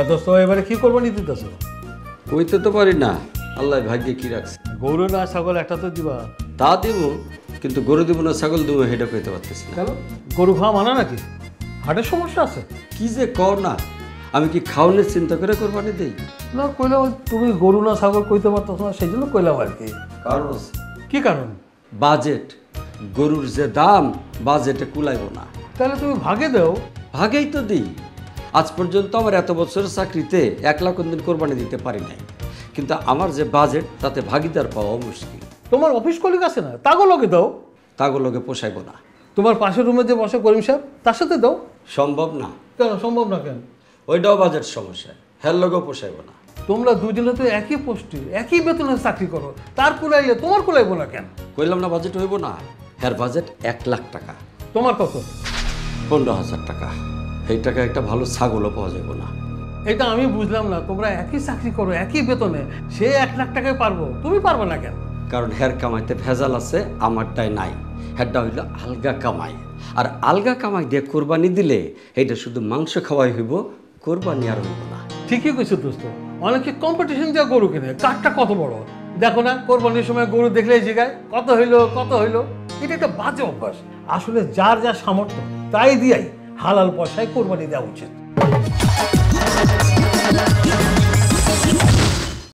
দোস্ত এবারে কি কোরবানি দিতেছ? কইতে তো পারি না, আল্লাহ ভাগ্যে কি রাখছে। গরু না ছাগল একটা তো দিবা। তা দিব, কিন্তু গরু দিব না ছাগল দিব সেটা কইতে পারতেছি না। কেন? গরু খাওয়া মানা নাকি? হার্টের সমস্যা আছে? কি যে কও না, আমি কি খাওয়ানোর চিন্তা করে কোরবানি দেই? না কইলাম তুমি গরু না ছাগল কইতে পারতেছ না, সেই জন্য কইলাম আর কি। কারণ আছে। কি কারণ? বাজেট। গরুর যে দাম বাজেটে কুলাইব না। তাহলে তুমি ভাগে দাও। ভাগেই তো দিই। আজ পর্যন্ত আমার এত বছরের চাকরিতে 1 লাখ দিন কোরবানি দিতে পারি নাই, কিন্তু আমার যে বাজেট তাতে ভাগিদার পাওয়া মুশকিল। তোমার অফিস কলিগ আছে না, তাগো লগে দাও। তাগুলোকে পোষাইব না। তোমার পাশের রুমে যে বসে করিম সাহেব, তার সাথে দাও। সম্ভব না। কেন সম্ভব না কেন? ওইটাও বাজেট সমস্যা, হ্যার লগেও পোষাইব না। তোমরা দুজনে তো একই পোস্টে একই বেতনে চাকরি করো, তার কুলাইলে তোমার কুলাইব না কেন? কইলাম না বাজেট হইব না। হ্যার বাজেট 1 লাখ টাকা। তোমার কত? 15,000 টাকা। এই টাকা একটা ভালো ছাগলও পাওয়া যাবে না। এটা আমি বুঝলাম না, তোমরা একই চাকরি করো একই বেতনে, সে 1 লাখ টাকায় পারবো, তুমি পারবে না কেন? কারণ হ্যার কামাইতে ভেজাল আছে, আমারটাই নাই। হ্যারটা হইল আলগা কামাই, আর আলগা কামাই দিয়ে কোরবানি দিলে এইটা শুধু মাংস খাওয়াই হইব, কোরবানি আর হইব না। ঠিকই কইছো দোস্ত, অনেকে কম্পিটিশন দিয়ে গরু কিনে, কাঠটা কত বড় দেখো না, কোরবানির সময় গরু দেখলেই জিগায় কত হইলো কত হইলো। এটা একটা বাজে অভ্যাস। আসলে যার যা সামর্থ্য তাই দিয়াই হালাল পয়সায় কোরবানি দেওয়া উচিত।